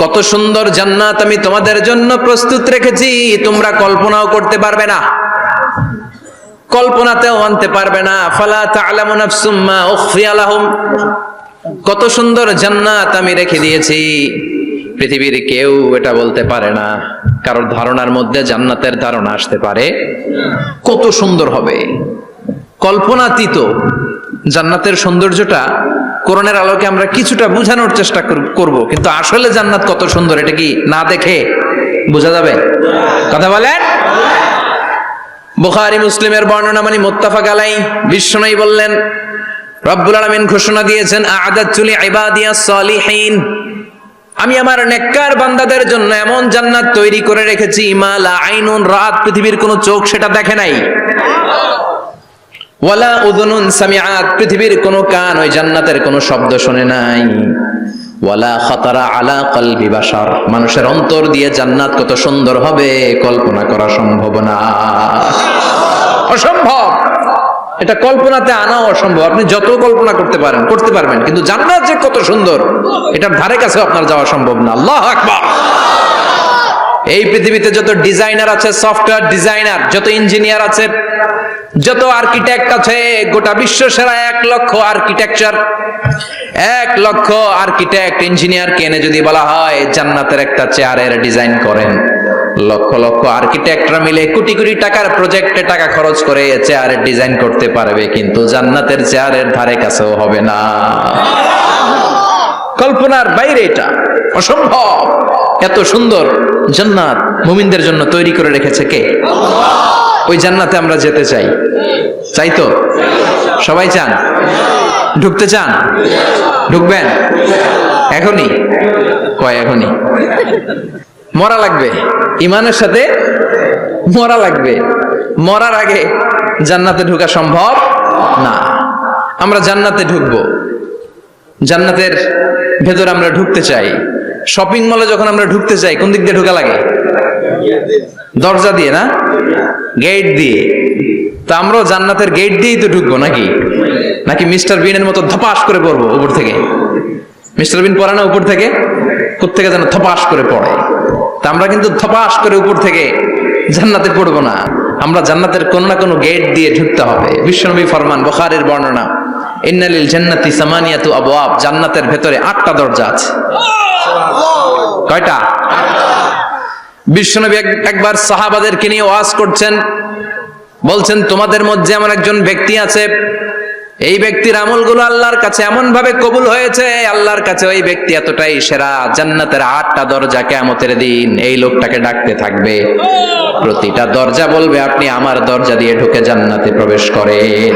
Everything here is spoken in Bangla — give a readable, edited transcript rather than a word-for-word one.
কত সুন্দর জান্নাত আমি তোমাদের জন্য প্রস্তুত রেখেছি, তোমরা কল্পনাও করতে পারবে না, কল্পনাতেও আনতে পারবে না। ফালা তা'লামু নাফসুম মা উখফিয়া লাহুম, কত সুন্দর জান্নাত আমি রেখে দিয়েছি, পৃথিবীর কেউ এটা বলতে পারে না। কারোর ধারণার মধ্যে জান্নাতের ধারণা আসতে পারে কত সুন্দর হবে, কল্পনাতীত জান্নাতের সৌন্দর্যটা কোরআনের আলোকে আমরা কিছুটা বোঝানোর চেষ্টা করব, কিন্তু আসলে জান্নাত কত সুন্দর এটা কি না দেখে বোঝা যাবে? কথা বলেন। বুখারী মুসলিমের বর্ণনা মানে মুত্তাফাক আলাইহি, বিশ্বনবী বললেন রব্বুল আলামিন ঘোষণা দিয়েছেন আ'আদাতু লিইবাদিয়াস সালিহিন, আমি আমার নেককার বান্দাদের জন্য এমন জান্নাত তৈরি করে রেখেছি মা লা আইনুন রাত, পৃথিবীর কোনো চোখ সেটা দেখে নাই, ওয়ালা উযুনুন সামিআত, পৃথিবীর কোনো কান ওই জান্নাতের কোনো শব্দ শুনে নাই, ওয়ালা খাতারা আলা কলবি বাশার, মানুষের অন্তর দিয়ে জান্নাত কত সুন্দর হবে কল্পনা করা সম্ভব না, অসম্ভব। এটা কল্পনাতে আনাও অসম্ভব, আপনি যত কল্পনা করতে পারবেন, কিন্তু জান্নাত যে কত সুন্দর এটার ধারে কাছে আপনার যাওয়া সম্ভব না। আল্লাহু আকবার। এই পৃথিবীতে যত ডিজাইনার আছে, সফটওয়্যার ডিজাইনার, যত ইঞ্জিনিয়ার আছে, যত আর্কিটেক্ট আছে, গোটা বিশ্ব সেরা 1 লক্ষ আর্কিটেকচার, 1 লক্ষ আর্কিটেক্ট ইঞ্জিনিয়ারকে এনে যদি বলা হয় জান্নাতের একটা চেয়ারের ডিজাইন করেন, লক্ষ লক্ষ আর্কিটেক্টরা মিলে কোটি কোটি টাকার প্রজেক্টে টাকা খরচ করে চেয়ারের ডিজাইন করতে পারবে, কিন্তু জান্নাতের চেয়ারের ধারে কাছেও হবে না। কল্পনার বাইরে, এটা অসম্ভব। এত সুন্দর জান্নাত মুমিনদের জন্য তৈরি করে রেখেছে কে? ওই জান্নাতে আমরা যেতে চাই, চাই তো? সবাই চান? ঢুকতে চান? ঢুকবেন এখনই? কয় এখনই? মরা লাগবে, ইমানের সাথে মরা লাগবে, মরার আগে জান্নাতে ঢোকা সম্ভব না। আমরা জান্নাতে ঢুকবো, জান্নাতের ভেতরে আমরা ঢুকতে চাই। শপিং মলে যখন আমরা ঢুকতে চাই কোন দিক দিয়ে ঢোকা লাগে? দরজা দিয়ে না, গেট দিয়ে। তা আমরাও জান্নাতের গেট দিয়েই তো ঢুকবো নাকি? নাকি মিস্টার বিনের মতো ধপাস করে পড়বো উপর থেকে? মিস্টার বিন পড়ে না উপর থেকে? কোত্থেকে যেন ধপাস করে পড়ে। তা আমরা কিন্তু ধপাস করে উপর থেকে জান্নাতে পড়বো না, আমরা জান্নাতের কোন না কোনো গেট দিয়ে ঢুকতে হবে। বিশ্বনবী ফরমান, বুখারীর বর্ণনা, ইন্নালিল জান্নাতি সামানিয়াতু আবওয়াব, জান্নাতের ভেতরে 8টা দরজা আছে। কয়টা? বিশ্বনবী একবার সাহাবাদেরকে নিয়ে ওয়াজ করছেন, বলছেন তোমাদের মধ্যে এমন একজন ব্যক্তি আছে, এই ব্যক্তির আমলগুলো আল্লাহর কাছে এমন ভাবে কবুল হয়েছে, আল্লাহর কাছে ওই ব্যক্তি এতটাই সেরা, জান্নাতের 8টা দরজা কিয়ামতের দিন এই লোকটাকে ডাকতে থাকবে, প্রতিটা দরজা বলবে আপনি আমার দরজা দিয়ে ঢুকে জান্নাতে প্রবেশ করেন।